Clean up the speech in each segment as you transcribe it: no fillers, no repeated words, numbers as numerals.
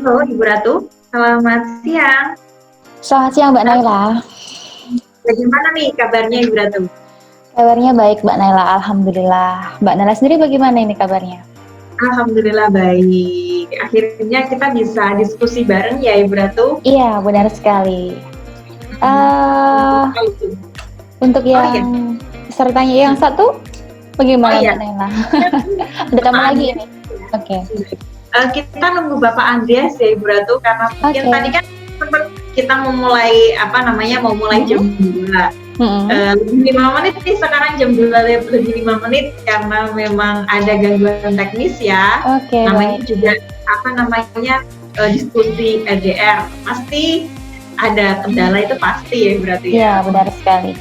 Halo Ibu Ratu, selamat siang. Selamat siang Mbak Naila. Bagaimana nih kabarnya Ibu Ratu? Kabarnya baik Mbak Naila, Alhamdulillah. Mbak Naila sendiri bagaimana ini kabarnya? Alhamdulillah baik. Akhirnya kita bisa diskusi bareng ya Ibu Ratu. Iya, benar sekali. Untuk Eh, apa itu? untuk Oh iya, yang pesertanya yang satu, oh bagaimana iya. Mbak Naila? Ada tamu Bapak lagi Andreas. ini? Oke, Kita nunggu Bapak Andreas ya Ibu Ratu karena mungkin oke. tadi kan sempat kita mau mulai mau mulai jam 2. Mm-mm. Lebih 5 menit nih sekarang jam 2 lebih 5 menit karena memang ada gangguan teknis ya. Oke, Namanya baik. juga diskusi LDR. Pasti ada kendala itu pasti ya berarti ya. Iya, benar sekali.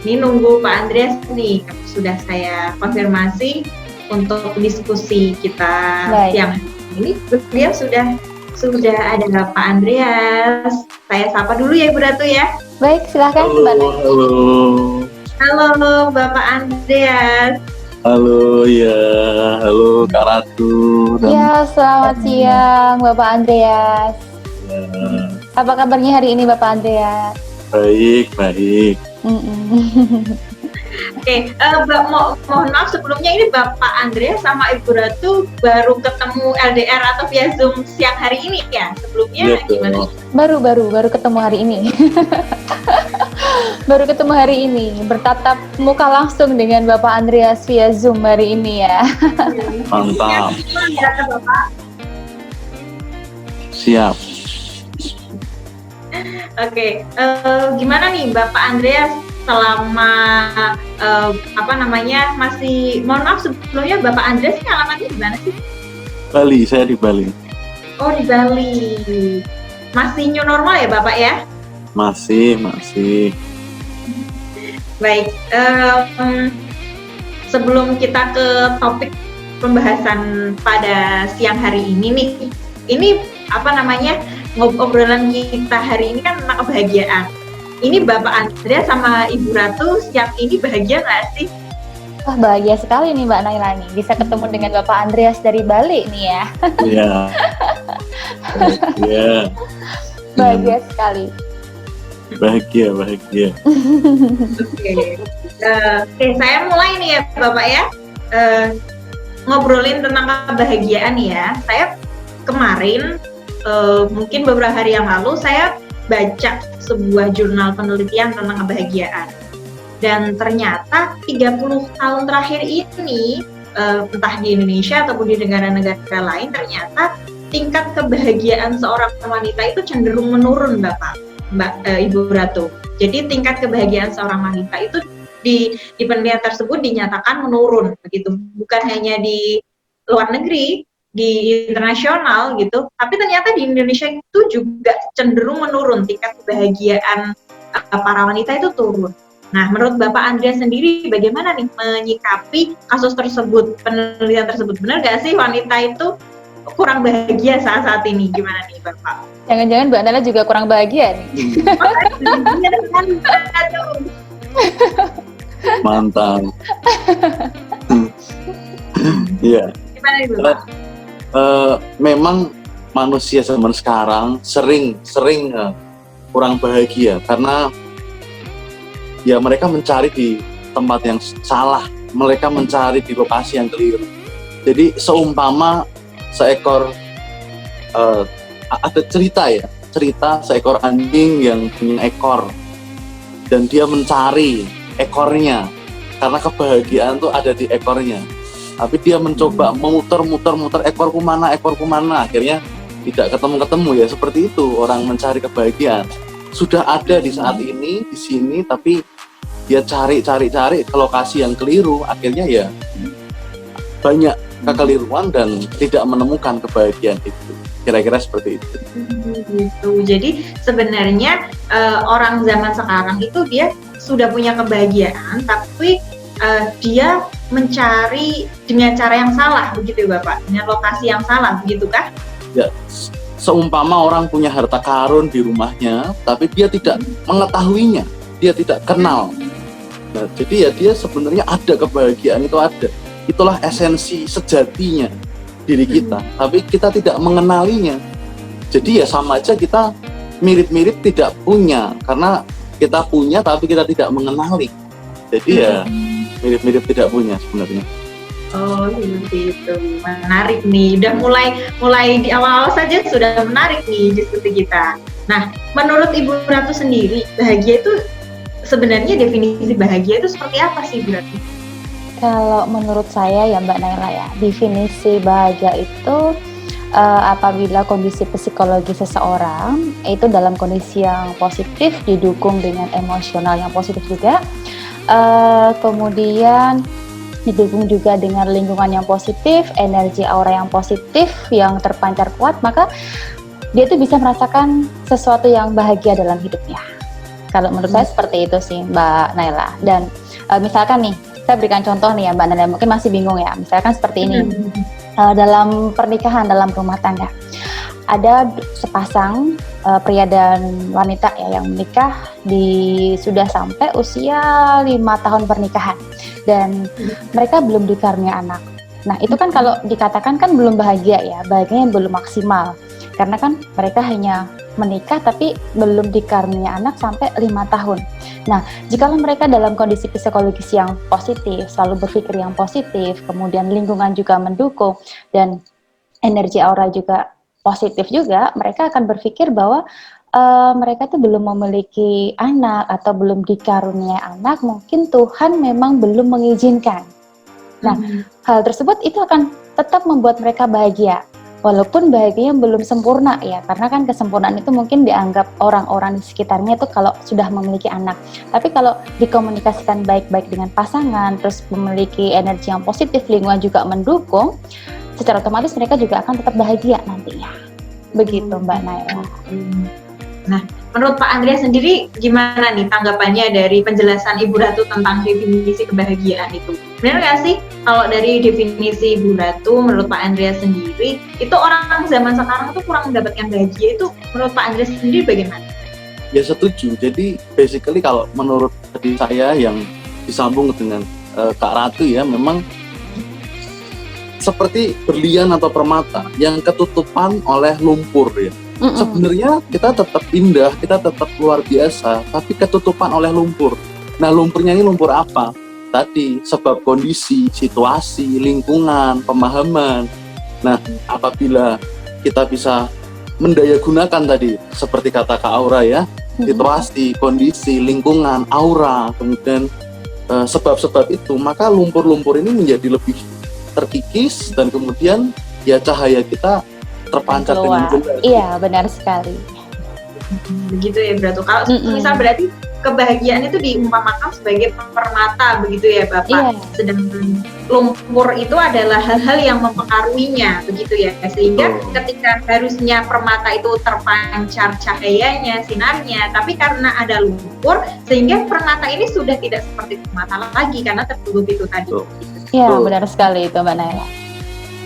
Ini nunggu Pak Andreas nih, sudah saya konfirmasi untuk diskusi kita Baik. siang ini. Beliau sudah ada Pak Andreas. Saya sapa dulu ya Ibu Ratu ya. Baik, silahkan Mbak Halo, Naila. Halo Bapak Andreas. halo ya, halo Kak Ratu dan Iya, selamat siang Bapak Andreas. ya, Apa kabarnya hari ini Bapak Andreas? baik, baik. Mm-mm. Oke, mohon maaf sebelumnya ini Bapak Andreas sama Ibu Ratu baru ketemu LDR atau via Zoom siang hari ini ya? Sebelumnya Iya gimana? dong. Baru ketemu hari ini. Baru ketemu hari ini, bertatap muka langsung dengan Bapak Andreas via Zoom hari ini ya. Mantap, Ya, Bapak. siap. Oke, gimana nih Bapak Andreas selama masih mohon maaf sebelumnya Bapak Andreas ini alamatnya di mana sih? Bali, saya di Bali. Oh di Bali. Masih new normal ya Bapak ya? Masih. Baik, sebelum kita ke topik pembahasan pada siang hari ini nih, ini obrolan kita hari ini kan tentang kebahagiaan. Ini Bapak Andreas sama Ibu Ratu siang ini bahagia nggak sih? Wah, bahagia sekali nih Mbak Naila nih, bisa ketemu dengan Bapak Andreas dari Bali nih ya. Iya. Bahagia, Bahagia sekali. bahagia. Oke, saya mulai nih ya Bapak ya. Ngobrolin tentang kebahagiaan ya. Saya kemarin mungkin beberapa hari yang lalu saya baca sebuah jurnal penelitian tentang kebahagiaan. Dan ternyata 30 tahun terakhir ini entah di Indonesia ataupun di negara-negara lain ternyata tingkat kebahagiaan seorang wanita itu cenderung menurun Ibu Ratu. Jadi tingkat kebahagiaan seorang wanita itu di penelitian tersebut dinyatakan menurun begitu. Bukan hanya di luar negeri, di internasional gitu, tapi ternyata di Indonesia itu juga cenderung menurun tingkat kebahagiaan para wanita itu turun. Nah, menurut Bapak Andreas sendiri bagaimana nih menyikapi kasus tersebut, penelitian tersebut? Benar nggak sih wanita itu kurang bahagia saat ini? Gimana nih Bapak? Jangan-jangan Mbak Naila juga kurang bahagia nih. Mantap. Iya. Gimana nih Bapak? Memang manusia zaman sekarang sering kurang bahagia karena ya mereka mencari di tempat yang salah, mereka mencari di lokasi yang keliru. Jadi seumpama seekor ada cerita seekor anjing yang punya ekor dan dia mencari ekornya karena kebahagiaan tuh ada di ekornya. Tapi dia mencoba memutar-mutar ekorku mana, akhirnya tidak ketemu ya. Seperti itu orang mencari kebahagiaan. Sudah ada di saat ini, di sini, tapi dia cari ke lokasi yang keliru, akhirnya ya banyak kekeliruan dan tidak menemukan kebahagiaan itu. Kira-kira seperti itu. Gitu. Jadi sebenarnya orang zaman sekarang itu dia sudah punya kebahagiaan, tapi dia mencari dengan cara yang salah, begitu ya Bapak? Dengan lokasi yang salah, begitu kah? Ya, seumpama orang punya harta karun di rumahnya, tapi dia tidak mengetahuinya, dia tidak kenal. Nah, jadi ya dia sebenarnya ada kebahagiaan itu ada. Itulah esensi sejatinya. diri kita, tapi kita tidak mengenalinya. Jadi ya sama aja kita mirip-mirip tidak punya, karena kita punya tapi kita tidak mengenali. Jadi ya mirip-mirip tidak punya sebenarnya. Oh gitu, menarik nih. Udah mulai di awal-awal saja sudah menarik nih diskusi kita. Nah, menurut Ibu Ratu sendiri, bahagia itu sebenarnya definisi bahagia itu seperti apa sih, Ibu Ratu? Kalau menurut saya ya Mbak Naila ya, definisi bahagia itu apabila kondisi psikologi seseorang itu dalam kondisi yang positif didukung dengan emosional yang positif juga, kemudian didukung juga dengan lingkungan yang positif, energi aura yang positif yang terpancar kuat, maka dia tuh bisa merasakan sesuatu yang bahagia dalam hidupnya. Kalau menurut saya seperti itu sih Mbak Naila. Dan misalkan nih, saya berikan contoh nih ya Mbak Naila, mungkin masih bingung ya. Misalkan seperti ini, dalam pernikahan, dalam rumah tangga, ada sepasang pria dan wanita ya yang menikah sudah sampai usia 5 tahun pernikahan dan mereka belum dikaruniai anak. Nah itu kan kalau dikatakan kan belum bahagia ya, bahagianya belum maksimal karena kan mereka hanya menikah tapi belum dikaruniai anak sampai 5 tahun. Nah, jikalau mereka dalam kondisi psikologis yang positif, selalu berpikir yang positif, kemudian lingkungan juga mendukung dan energi aura juga positif juga, mereka akan berpikir bahwa mereka tuh belum memiliki anak atau belum dikaruniai anak, mungkin Tuhan memang belum mengizinkan. Nah, hal tersebut itu akan tetap membuat mereka bahagia. Walaupun bahagianya belum sempurna ya, karena kan kesempurnaan itu mungkin dianggap orang-orang di sekitarnya itu kalau sudah memiliki anak. Tapi kalau dikomunikasikan baik-baik dengan pasangan, terus memiliki energi yang positif, lingkungan juga mendukung, secara otomatis mereka juga akan tetap bahagia nantinya. Begitu Mbak Naila. Nah, menurut Pak Andreas sendiri gimana nih tanggapannya dari penjelasan Ibu Ratu tentang definisi kebahagiaan itu? Benar nggak sih kalau dari definisi Ibu Ratu, menurut Pak Andreas sendiri, itu orang zaman sekarang tuh kurang mendapatkan bahagia, itu menurut Pak Andreas sendiri bagaimana? Ya setuju. Jadi basically kalau menurut tadi saya yang disambung dengan Kak Ratu ya, memang seperti berlian atau permata yang ketutupan oleh lumpur ya. Sebenarnya kita tetap indah, kita tetap luar biasa, tapi ketutupan oleh lumpur. Nah, lumpurnya ini lumpur apa? Tadi sebab kondisi, situasi, lingkungan, pemahaman. Nah, apabila kita bisa mendayagunakan tadi seperti kata Kak Aura ya, situasi, kondisi, lingkungan, aura, kemudian sebab-sebab itu, maka lumpur-lumpur ini menjadi lebih terkikis dan kemudian ya cahaya kita terpancar dengan jelas. Iya, benar sekali. Begitu ya Bratu. Kalau misal berarti kebahagiaan itu diumpamakan sebagai permata begitu ya Bapak. Iya. Sedangkan lumpur itu adalah hal-hal yang mempengaruhinya begitu ya. Sehingga ketika harusnya permata itu terpancar cahayanya, sinarnya, tapi karena ada lumpur sehingga permata ini sudah tidak seperti permata lagi karena tertutup itu tadi. Iya, benar sekali itu Mbak Naila.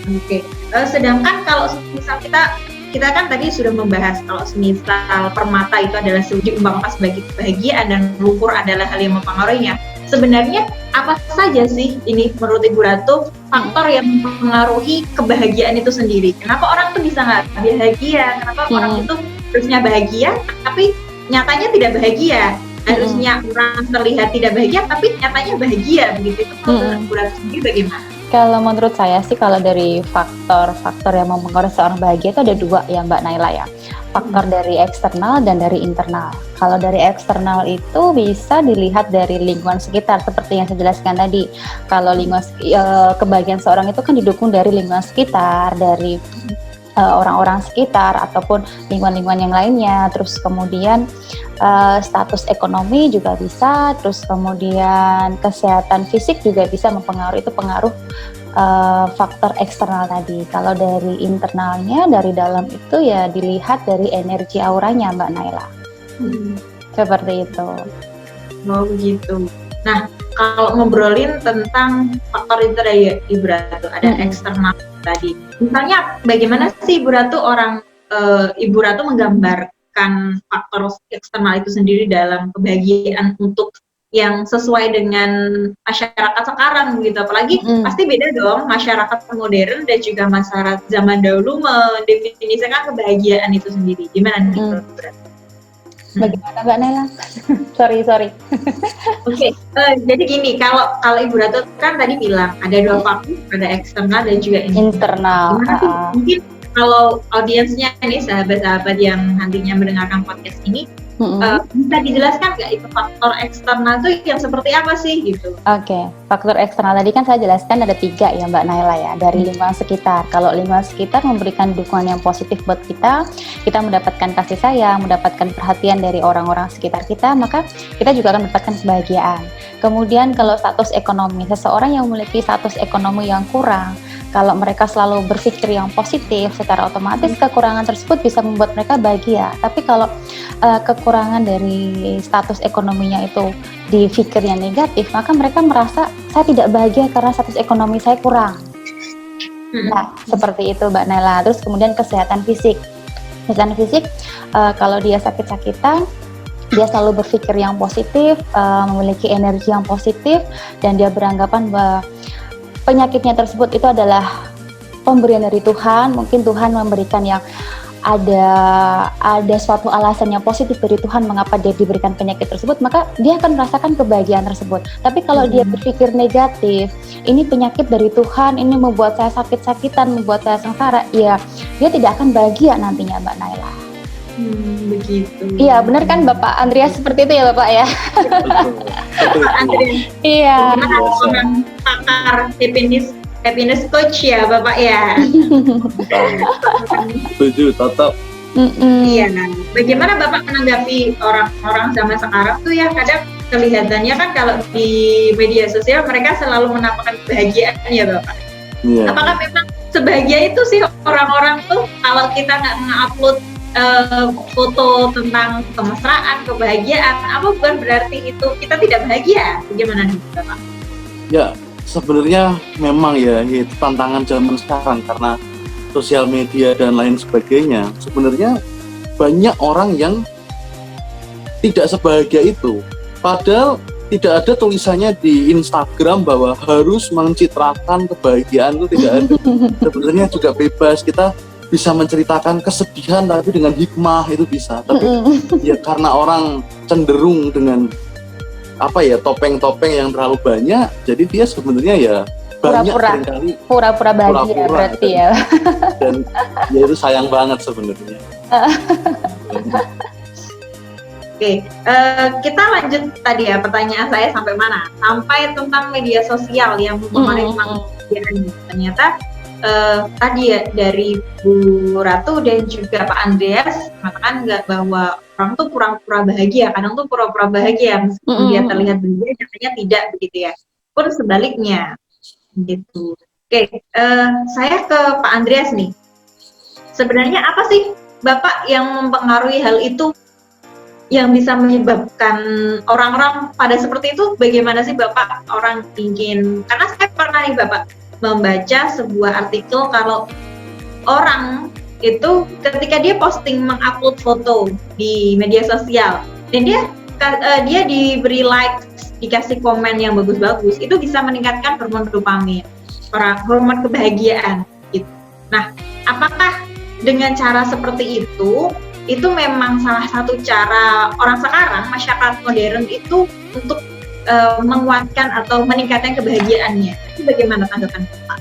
Oke. Sedangkan kalau misal kita kan tadi sudah membahas kalau misal permata itu adalah diumpamakan sebagai kebahagiaan dan lumpur adalah hal yang mempengaruhinya. Sebenarnya apa saja sih ini menurut Ibu Ratu faktor yang mempengaruhi kebahagiaan itu sendiri? Kenapa orang tuh bisa nggak bahagia? Kenapa orang itu harusnya bahagia tapi nyatanya tidak bahagia? Harusnya orang terlihat tidak bahagia tapi nyatanya bahagia begitu. Itu menurut Ibu Ratu sendiri bagaimana? Kalau menurut saya sih kalau dari faktor-faktor yang mempengaruhi seorang bahagia itu ada dua ya Mbak Naila ya. Faktor dari eksternal dan dari internal. Kalau dari eksternal itu bisa dilihat dari lingkungan sekitar seperti yang saya jelaskan tadi. Kalau lingkungan kebahagiaan seorang itu kan didukung dari lingkungan sekitar, dari orang-orang sekitar ataupun lingkungan-lingkungan yang lainnya. Terus kemudian status ekonomi juga bisa, terus kemudian kesehatan fisik juga bisa mempengaruhi, itu pengaruh faktor eksternal tadi. Kalau dari internalnya, dari dalam itu ya dilihat dari energi auranya Mbak Naila. Seperti itu. Oh begitu. Nah, kalau ngobrolin tentang faktor itu dari Ibu Ratu, ada eksternal tadi. Misalnya bagaimana sih Ibu Ratu Ibu Ratu menggambarkan faktor eksternal itu sendiri dalam kebahagiaan untuk yang sesuai dengan masyarakat sekarang gitu. Apalagi pasti beda dong masyarakat modern dan juga masyarakat zaman dahulu mendefinisikan kebahagiaan itu sendiri. Gimana nih Bro? Bagaimana Mbak Nela? sorry. Oke, jadi gini, kalau Ibu Ratu kan tadi bilang ada dua faktor, ada eksternal dan juga internal. Gimana sih? Mungkin kalau audiensnya nih sahabat-sahabat yang nantinya mendengarkan podcast ini, bisa dijelaskan nggak itu faktor eksternal itu yang seperti apa sih gitu? Oke, faktor eksternal tadi kan saya jelaskan ada 3 ya Mbak Naila ya, dari lingkungan sekitar. Kalau lingkungan sekitar memberikan dukungan yang positif buat kita mendapatkan kasih sayang, mendapatkan perhatian dari orang-orang sekitar kita, maka kita juga akan mendapatkan kebahagiaan. Kemudian kalau status ekonomi, seseorang yang memiliki status ekonomi yang kurang, kalau mereka selalu berpikir yang positif, secara otomatis kekurangan tersebut bisa membuat mereka bahagia. Tapi kalau kekurangan dari status ekonominya itu di pikir yang negatif, maka mereka merasa saya tidak bahagia karena status ekonomi saya kurang. Nah, seperti itu Mbak Nela. Terus kemudian kesehatan fisik. Kesehatan fisik, kalau dia sakit-sakitan, dia selalu berpikir yang positif, memiliki energi yang positif, dan dia beranggapan bahwa penyakitnya tersebut itu adalah pemberian dari Tuhan. Mungkin Tuhan memberikan yang ada suatu alasan yang positif dari Tuhan mengapa dia diberikan penyakit tersebut, maka dia akan merasakan kebahagiaan tersebut. Tapi kalau dia berpikir negatif, ini penyakit dari Tuhan, ini membuat saya sakit-sakitan, membuat saya sengsara, ya dia tidak akan bahagia nantinya Mbak Naila. Begitu. Iya, benar kan Bapak Andreas seperti itu ya Bapak ya? Bapak Andreas. Iya. Orang pakar happiness coach ya Bapak ya. Setuju, tetap. Iya. Bagaimana Bapak menanggapi orang-orang zaman sekarang tuh ya, kadang kelihatannya kan kalau di media sosial mereka selalu menampakkan kebahagiaan ya Bapak. Iya. Apakah memang sebahagia itu sih orang-orang tuh kalau kita nggak nge-upload foto tentang kemesraan, kebahagiaan, apa bukan berarti itu kita tidak bahagia? Bagaimana nih Bapak? Ya, sebenarnya memang ya itu tantangan zaman sekarang karena sosial media dan lain sebagainya. Sebenarnya banyak orang yang tidak sebahagia itu. Padahal tidak ada tulisannya di Instagram bahwa harus mencitrakan kebahagiaan, itu tidak ada. Sebenarnya juga bebas, kita bisa menceritakan kesedihan tapi dengan hikmah, itu bisa. Tapi ya karena orang cenderung dengan topeng-topeng yang terlalu banyak, jadi dia sebenarnya ya banyak seringkali pura-pura bahagia berarti ya. Dan ya itu sayang banget sebenarnya. Oke, kita lanjut tadi ya, pertanyaan saya sampai mana? Sampai tentang media sosial yang mempengaruhi kebahagiaan. Ternyata tadi ya dari Bu Ratu dan juga Pak Andreas mengatakan bahwa orang tuh pura-pura bahagia, kadang tuh pura-pura bahagia meskipun dia terlihat bahagia, nyatanya tidak begitu ya. Pun sebaliknya gitu. Oke, saya ke Pak Andreas nih. Sebenarnya apa sih Bapak yang mempengaruhi hal itu yang bisa menyebabkan orang-orang pada seperti itu? Bagaimana sih Bapak orang ingin, karena saya pernah nih Bapak membaca sebuah artikel kalau orang itu ketika dia posting mengupload foto di media sosial dan dia diberi like, dikasih komen yang bagus-bagus, itu bisa meningkatkan hormon dopamin, hormon kebahagiaan gitu. Nah, apakah dengan cara seperti itu memang salah satu cara orang sekarang, masyarakat modern itu untuk menguatkan atau meningkatkan kebahagiaannya? Itu bagaimana tanggapan Bapak?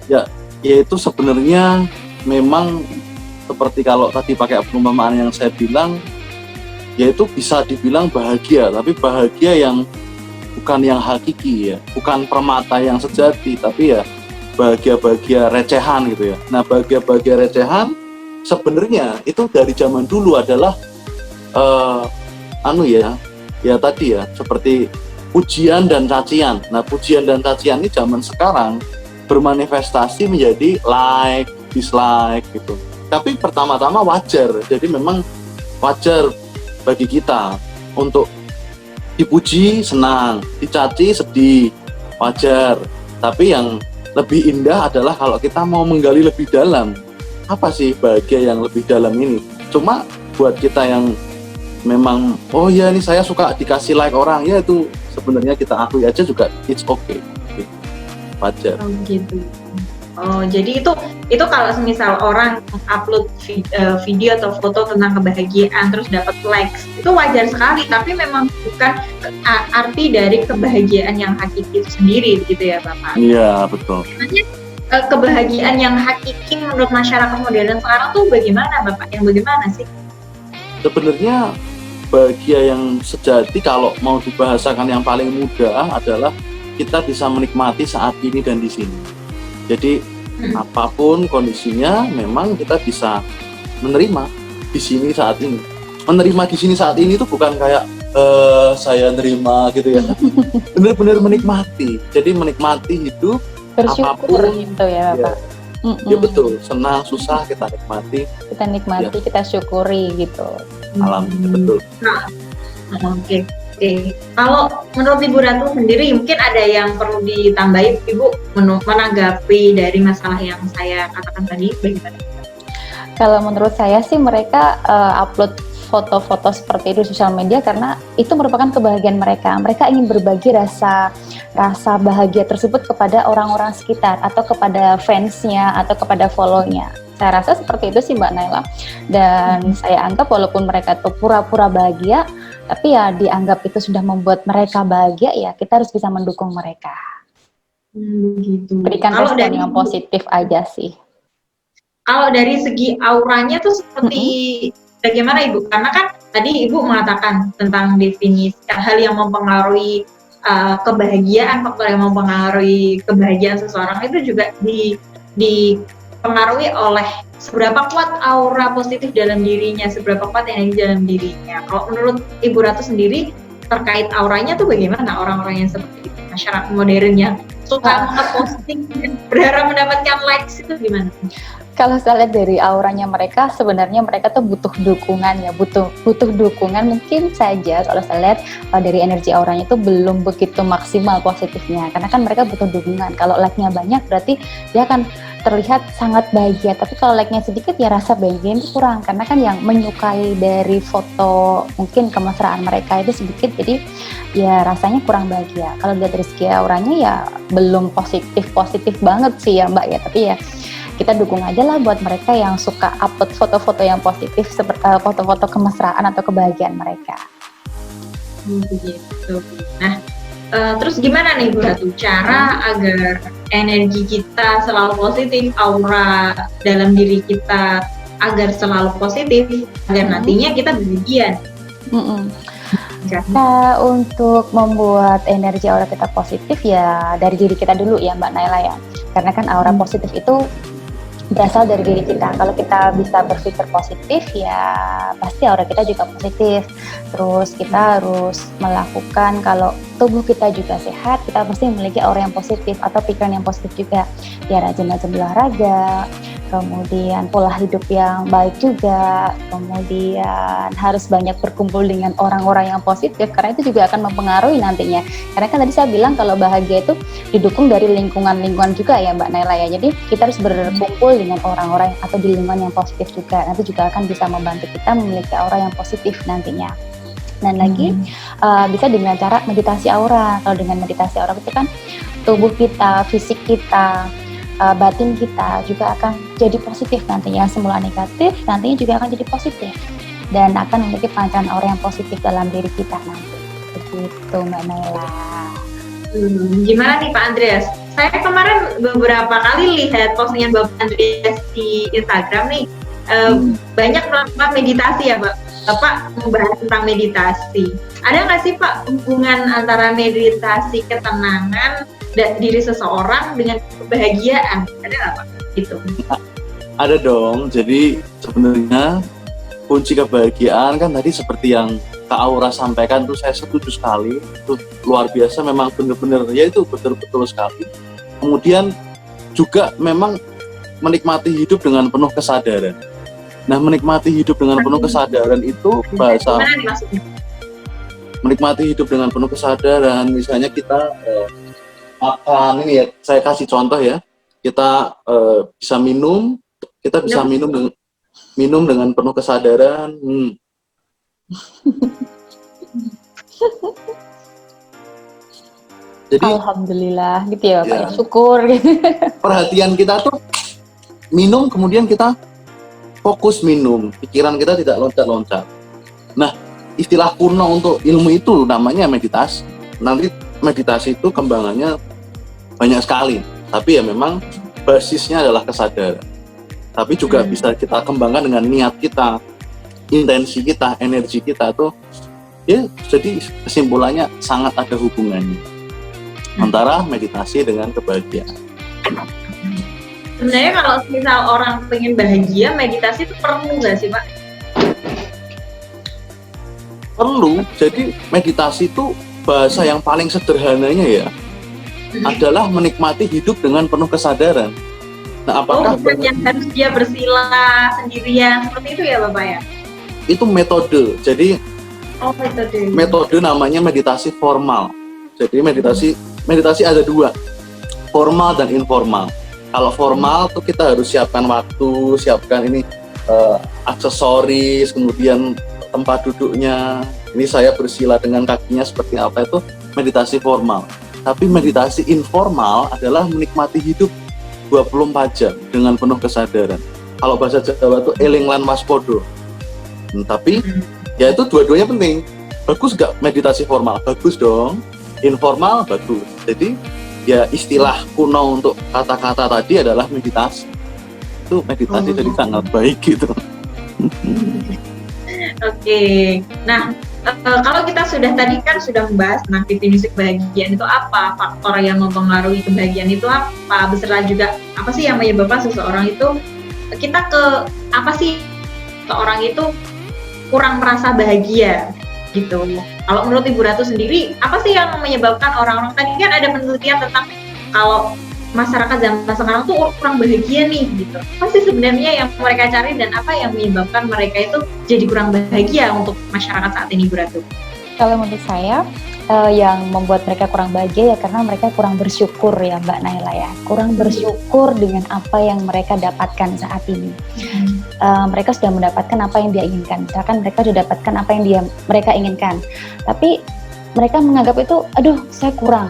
Ya itu sebenarnya memang seperti kalau tadi pakai perumpamaan yang saya bilang, yaitu bisa dibilang bahagia, tapi bahagia yang bukan yang hakiki ya, bukan permata yang sejati, tapi ya bahagia-bahagia recehan gitu ya. Nah, bahagia-bahagia recehan sebenarnya itu dari zaman dulu adalah ya tadi ya, seperti pujian dan cacian. Nah, pujian dan cacian ini zaman sekarang bermanifestasi menjadi like, dislike gitu. Tapi pertama-tama wajar, jadi memang wajar bagi kita untuk dipuji senang, dicaci sedih, wajar. Tapi yang lebih indah adalah kalau kita mau menggali lebih dalam, apa sih bahagia yang lebih dalam ini? Cuma buat kita yang memang oh ya ini saya suka dikasih like orang, ya itu sebenarnya kita akui aja juga it's okay, wajar. Oh gitu. Oh, jadi itu kalau misal orang upload video atau foto tentang kebahagiaan terus dapat likes, itu wajar sekali, tapi memang bukan arti dari kebahagiaan yang hakiki itu sendiri, begitu ya Bapak? Iya, betul. Sebenarnya kebahagiaan yang hakiki menurut masyarakat modern sekarang tuh bagaimana Bapak? Yang bagaimana sih? Sebenarnya bahagia yang sejati kalau mau dibahasakan yang paling mudah adalah kita bisa menikmati saat ini dan di sini. Jadi apapun kondisinya, memang kita bisa menerima di sini saat ini. Menerima di sini saat ini itu bukan kayak saya nerima gitu ya. Benar-benar menikmati. Jadi menikmati hidup, Bersyukur apapun gitu ya Pak. Ya betul, senang susah kita nikmati. Kita nikmati, kita syukuri gitu. Alhamdulillah, betul. Nah, oke. Kalau menurut Ibu Ratu sendiri, mungkin ada yang perlu ditambahin, Ibu menanggapi dari masalah yang saya katakan tadi, bagaimana? Kalau menurut saya sih mereka upload foto-foto seperti itu di sosial media karena itu merupakan kebahagiaan mereka. Mereka ingin berbagi rasa bahagia tersebut kepada orang-orang sekitar atau kepada fansnya atau kepada follow-nya. Saya rasa seperti itu sih Mbak Naila. Dan saya anggap walaupun mereka tuh pura-pura bahagia, tapi ya dianggap itu sudah membuat mereka bahagia, ya kita harus bisa mendukung mereka. Begitu. Berikan respon yang positif aja sih. Kalau dari segi auranya tuh seperti bagaimana Ibu? Karena kan tadi Ibu mengatakan tentang definisi hal yang mempengaruhi kebahagiaan, faktor yang mempengaruhi kebahagiaan seseorang itu juga dipengaruhi oleh seberapa kuat aura positif dalam dirinya, seberapa kuat energi dalam dirinya. Kalau menurut Ibu Ratu sendiri terkait auranya tuh bagaimana orang-orang yang seperti itu, masyarakat modern yang suka nge-posting dan berharap mendapatkan likes itu gimana? Kalau saya lihat dari auranya mereka, sebenarnya mereka tuh butuh dukungan ya, butuh dukungan mungkin saja. Kalau saya lihat dari energi auranya itu belum begitu maksimal positifnya, karena kan mereka butuh dukungan. Kalau like-nya banyak berarti dia akan terlihat sangat bahagia, tapi kalau like-nya sedikit ya rasa bahagia itu kurang, karena kan yang menyukai dari foto mungkin kemesraan mereka itu sedikit, jadi ya rasanya kurang bahagia. Kalau lihat dari segi auranya ya belum positif banget sih ya Mbak ya, tapi ya kita dukung aja lah buat mereka yang suka upload foto-foto yang positif seperti foto-foto kemesraan atau kebahagiaan mereka. Begitu. Nah, terus gimana nih Bu Ratu cara agar energi kita selalu positif, aura dalam diri kita agar selalu positif, agar nantinya kita bahagia? Nah, untuk membuat energi aura kita positif ya dari diri kita dulu ya Mbak Naila ya, karena kan aura positif itu berasal dari diri kita. Kalau kita bisa berpikir positif ya pasti aura kita juga positif. Terus kita harus melakukan, kalau tubuh kita juga sehat, kita pasti memiliki aura yang positif atau pikiran yang positif juga. Ya rajin-rajin olahraga, kemudian pola hidup yang baik juga, kemudian harus banyak berkumpul dengan orang-orang yang positif, karena itu juga akan mempengaruhi nantinya. Karena kan tadi saya bilang kalau bahagia itu didukung dari lingkungan juga ya Mbak Naila ya. Jadi kita harus berkumpul dengan orang-orang atau di lingkungan yang positif juga. Nanti juga akan bisa membantu kita memiliki aura yang positif nantinya. Dan lagi bisa dengan cara meditasi aura. Kalau dengan meditasi aura itu kan tubuh kita, fisik kita, batin kita juga akan jadi positif nantinya. Semula negatif nantinya juga akan jadi positif dan akan memiliki pancaran aura yang positif dalam diri kita nanti. Begitu Mbak Naila. Gimana nih Pak Andreas? Saya kemarin beberapa kali lihat postingan Bapak Andreas di Instagram nih, banyak melakukan meditasi ya Pak. Bapak membahas tentang meditasi. Ada nggak sih Pak hubungan antara meditasi ketenangan diri seseorang dengan kebahagiaan? Ada nggak Pak? Gitu. Ada dong. Jadi sebenarnya kunci kebahagiaan kan tadi seperti yang Kak Aura sampaikan tuh, saya setuju sekali. Itu luar biasa, memang benar-benar ya itu betul-betul sekali. Kemudian juga memang menikmati hidup dengan penuh kesadaran. Nah, menikmati hidup dengan penuh kesadaran itu bahasa menikmati hidup dengan penuh kesadaran. Misalnya kita makan ini ya, saya kasih contoh ya. Kita bisa minum, kita bisa minum dengan penuh kesadaran. Jadi Alhamdulillah gitu ya Pak, ya, syukur. perhatian kita tuh minum, kemudian kita fokus minum, pikiran kita tidak loncat-loncat. Nah, istilah kuno untuk ilmu itu namanya meditasi. Nanti meditasi itu kembangannya banyak sekali, tapi ya memang basisnya adalah kesadaran. Tapi juga bisa kita kembangkan dengan niat kita, intensi kita, energi kita tuh, ya jadi kesimpulannya sangat ada hubungannya antara meditasi dengan kebahagiaan. Sebenarnya kalau misal orang pengen bahagia, meditasi itu perlu nggak sih Pak? Perlu. Jadi meditasi itu bahasa yang paling sederhananya ya adalah menikmati hidup dengan penuh kesadaran. Nah, apakah bukan yang harus dia bersila sendirian seperti itu ya Bapak ya? itu metode? Jadi metode namanya meditasi formal. Jadi meditasi ada dua, formal dan informal. Kalau formal tuh kita harus siapkan waktu, siapkan ini aksesoris, kemudian tempat duduknya. Ini saya bersila dengan kakinya seperti apa, itu meditasi formal. Tapi meditasi informal adalah menikmati hidup 24 jam dengan penuh kesadaran. Kalau bahasa Jawa itu eling lan waspodo. Tapi ya itu dua-duanya penting. Bagus nggak meditasi formal? Bagus dong. Informal bagus. Jadi ya istilah kuno untuk kata-kata tadi adalah meditasi. Itu meditasi jadi sangat baik gitu. Oke. Nah, kalau kita tadi kan sudah membahas tentang definisi kebahagiaan itu apa, faktor yang mempengaruhi kebahagiaan itu apa, beserta juga apa sih yang menyebabkan seseorang itu apa sih seseorang itu kurang merasa bahagia gitu. Kalau menurut Ibu Ratu sendiri, apa sih yang menyebabkan orang-orang, tadi kan ada penelitian tentang kalau masyarakat zaman sekarang tuh kurang bahagia nih gitu. Apa sih sebenarnya yang mereka cari dan apa yang menyebabkan mereka itu jadi kurang bahagia untuk masyarakat saat ini, Bu Ratu? Kalau menurut saya yang membuat mereka kurang bahagia ya karena mereka kurang bersyukur ya Mbak Naila ya. Kurang bersyukur dengan apa yang mereka dapatkan saat ini. Mereka sudah mendapatkan apa yang dia inginkan. Misalkan mereka sudah dapatkan apa yang mereka inginkan. Tapi mereka menganggap itu, aduh saya kurang.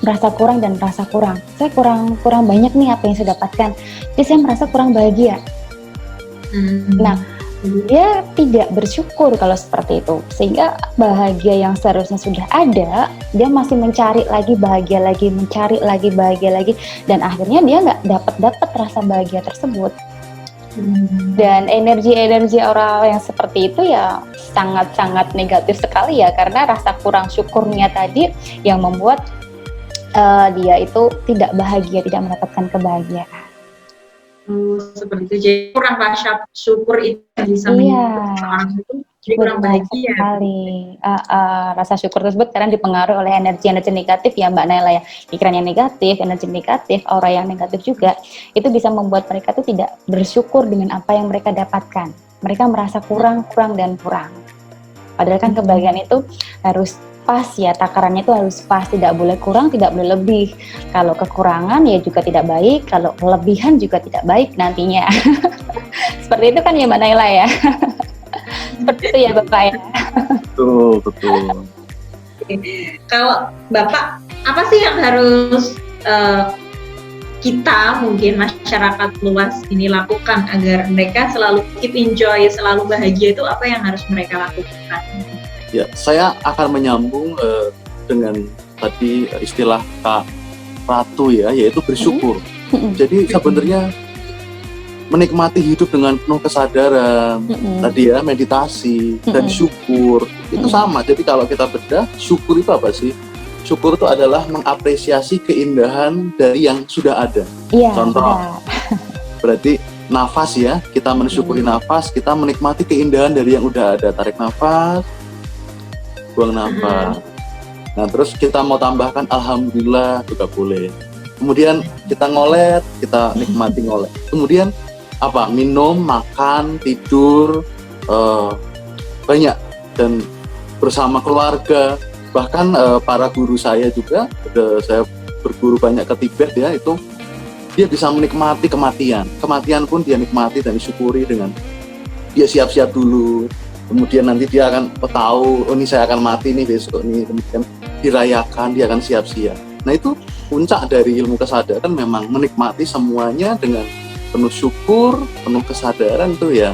Merasa kurang dan merasa kurang. Saya kurang banyak nih apa yang saya dapatkan. Jadi saya merasa kurang bahagia. Nah, dia tidak bersyukur kalau seperti itu, sehingga bahagia yang seharusnya sudah ada, dia masih mencari lagi bahagia lagi, mencari lagi bahagia lagi, dan akhirnya dia nggak dapat rasa bahagia tersebut. Dan energi orang yang seperti itu ya sangat-sangat negatif sekali ya, karena rasa kurang syukurnya tadi yang membuat dia itu tidak bahagia, tidak mendapatkan kebahagiaan. Seperti itu, jadi kurang rasa syukur itu bisa menyebabkan seorang itu jadi kurang bahagia sekali. Rasa syukur tersebut karena dipengaruhi oleh energi negatif ya Mbak Naila ya, pikiran yang negatif, energi negatif, aura yang negatif juga, itu bisa membuat mereka tuh tidak bersyukur dengan apa yang mereka dapatkan. Mereka merasa kurang dan kurang. Padahal kan kebahagiaan itu harus pas ya, takarannya itu harus pas, tidak boleh kurang, tidak boleh lebih. Kalau kekurangan ya juga tidak baik, kalau kelebihan juga tidak baik nantinya. Seperti itu kan ya Mbak Naila ya. Seperti itu ya Bapak ya. Betul. Kalau Bapak, apa sih yang harus kita mungkin masyarakat luas ini lakukan agar mereka selalu keep enjoy, selalu bahagia, itu apa yang harus mereka lakukan? Ya, saya akan menyambung dengan tadi istilah Kak Ratu ya, yaitu bersyukur. Jadi sebenarnya menikmati hidup dengan penuh kesadaran, tadi ya meditasi dan syukur itu sama. Jadi kalau kita bedah, syukur itu apa sih? Syukur itu adalah mengapresiasi keindahan dari yang sudah ada. Iya, contoh, berarti nafas ya, kita mensyukuri nafas, kita menikmati keindahan dari yang udah ada. Tarik nafas, buang nafas. Nah terus kita mau tambahkan alhamdulillah juga boleh. Kemudian kita ngolet, kita nikmati ngolet. Kemudian apa? Minum, makan, tidur, banyak, dan bersama keluarga. Bahkan para guru saya juga, saya berguru banyak ke Tibet ya, itu dia bisa menikmati kematian. Kematian pun dia nikmati dan disyukuri dengan dia siap-siap dulu. kemudian nanti dia akan tahu, oh ini saya akan mati nih besok nih, kemudian dirayakan, dia akan siap-siap. Nah itu puncak dari ilmu kesadaran, memang menikmati semuanya dengan penuh syukur, penuh kesadaran tuh ya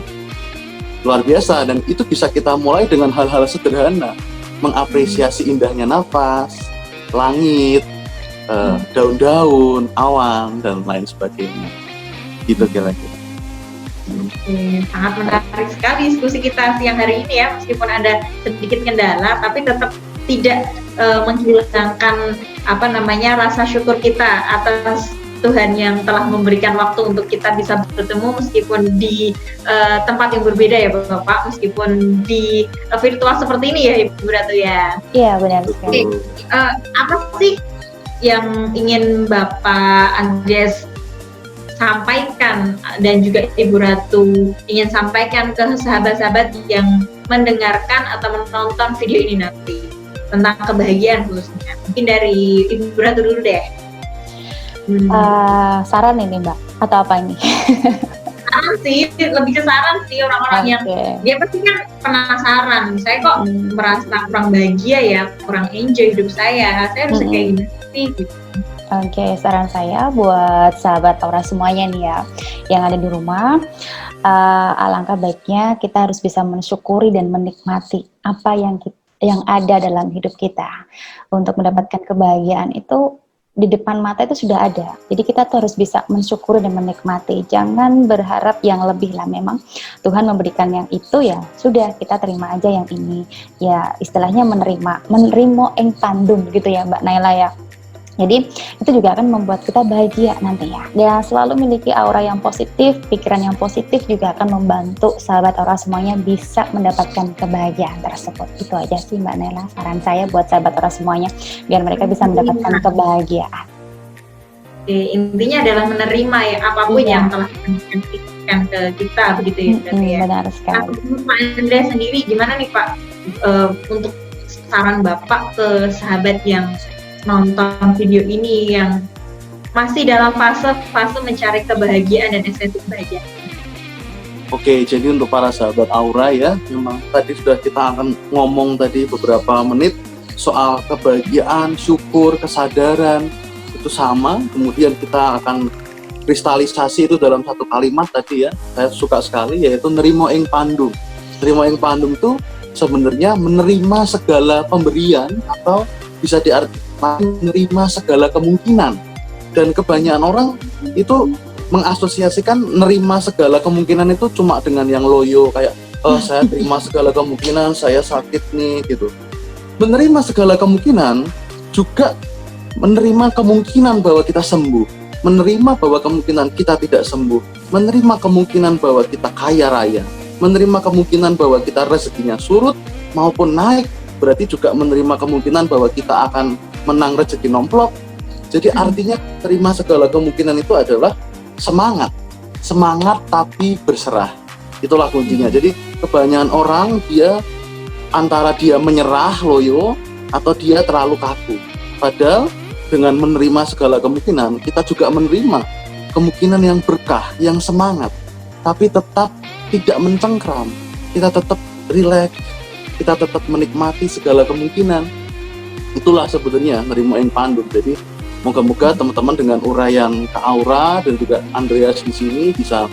luar biasa. Dan itu bisa kita mulai dengan hal-hal sederhana, mengapresiasi indahnya nafas, langit, daun-daun, awan, dan lain sebagainya. Gitu kira-kira. Oke, sangat menarik sekali diskusi kita siang hari ini ya, meskipun ada sedikit kendala, tapi tetap tidak menghilangkan rasa syukur kita atas Tuhan yang telah memberikan waktu untuk kita bisa bertemu meskipun di tempat yang berbeda ya Bapak, meskipun di virtual seperti ini ya Ibu Ratu ya. Iya benar sekali. Apa sih yang ingin Bapak Andreas sampaikan dan juga Ibu Ratu ingin sampaikan ke sahabat-sahabat yang mendengarkan atau menonton video ini nanti tentang kebahagiaan khususnya? Mungkin dari Ibu Ratu dulu deh. Saran ini Mbak atau apa ini? Saran sih, lebih ke saran sih orang-orang yang dia pasti kan penasaran. Saya kok merasa kurang bahagia ya, kurang enjoy hidup saya bisa kayak gini sih gitu. Oke, saran saya buat sahabat Aura semuanya nih ya, yang ada di rumah, alangkah baiknya kita harus bisa mensyukuri dan menikmati apa yang ada dalam hidup kita. Untuk mendapatkan kebahagiaan itu di depan mata itu sudah ada. Jadi kita tuh harus bisa mensyukuri dan menikmati. Jangan berharap yang lebih lah. Memang Tuhan memberikan yang itu ya sudah, kita terima aja yang ini. Ya istilahnya menerima ing pandum gitu ya Mbak Naila ya. Jadi itu juga akan membuat kita bahagia nanti ya. Dan selalu memiliki aura yang positif, pikiran yang positif juga akan membantu sahabat Aura semuanya bisa mendapatkan kebahagiaan tersebut. Itu aja sih Mbak Nela, saran saya buat sahabat Aura semuanya, biar mereka bisa mendapatkan kebahagiaan. Oke, intinya adalah menerima ya apapun yang telah diberikan ke kita begitu ya. Benar sekali. Pak Andreas sendiri gimana nih Pak untuk saran Bapak ke sahabat yang nonton video ini yang masih dalam fase mencari kebahagiaan dan esensi kebahagiaan? Oke, jadi untuk para sahabat Aura ya, memang tadi sudah kita akan ngomong tadi beberapa menit soal kebahagiaan, syukur, kesadaran, itu sama. Kemudian kita akan kristalisasi itu dalam satu kalimat tadi ya, saya suka sekali, yaitu nerimo ing pandum. Nerimo ing pandum itu sebenarnya menerima segala pemberian, atau bisa diartikan menerima segala kemungkinan. Dan kebanyakan orang itu mengasosiasikan nerima segala kemungkinan itu cuma dengan yang loyo, kayak saya terima segala kemungkinan, saya sakit nih gitu. Menerima segala kemungkinan juga menerima kemungkinan bahwa kita sembuh, menerima bahwa kemungkinan kita tidak sembuh, menerima kemungkinan bahwa kita kaya raya, menerima kemungkinan bahwa kita rezekinya surut maupun naik, berarti juga menerima kemungkinan bahwa kita akan menang rezeki nomplok. Jadi artinya terima segala kemungkinan itu adalah semangat tapi berserah. Itulah kuncinya. Jadi kebanyakan orang dia antara dia menyerah loyo atau dia terlalu kaku. Padahal dengan menerima segala kemungkinan, kita juga menerima kemungkinan yang berkah, yang semangat, tapi tetap tidak mencengkram. Kita tetap rileks, kita tetap menikmati segala kemungkinan. Itulah sebenarnya nerimo ing pandum. Jadi moga-moga teman-teman dengan uraian Kak Aura dan juga Andreas di sini bisa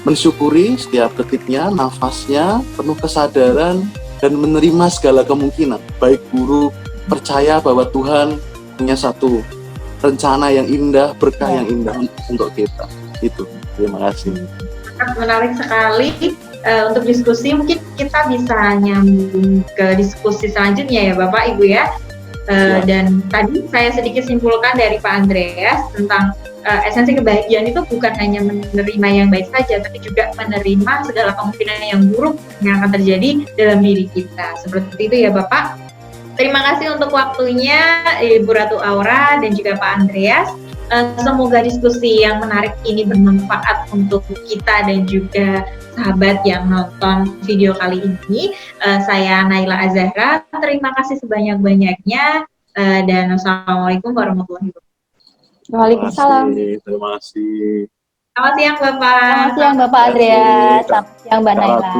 mensyukuri setiap detiknya, nafasnya, penuh kesadaran dan menerima segala kemungkinan. Baik buruk, percaya bahwa Tuhan punya satu rencana yang indah, berkah yang indah untuk kita. Itu. Terima kasih. Menarik sekali. Untuk diskusi mungkin kita bisa nyambung ke diskusi selanjutnya ya Bapak Ibu ya. Dan tadi saya sedikit simpulkan dari Pak Andreas tentang esensi kebahagiaan itu bukan hanya menerima yang baik saja, tapi juga menerima segala kemungkinan yang buruk yang akan terjadi dalam diri kita. Seperti itu ya Bapak. Terima kasih untuk waktunya Ibu Ratu Aura dan juga Pak Andreas. Semoga diskusi yang menarik ini bermanfaat untuk kita dan juga sahabat yang nonton video kali ini. Saya Naila Azahra, terima kasih sebanyak-banyaknya dan Assalamualaikum warahmatullahi wabarakatuh. Waalaikumsalam. Terima kasih. Selamat siang Bapak. Selamat siang Bapak Andreas. Selamat siang Mbak Naila.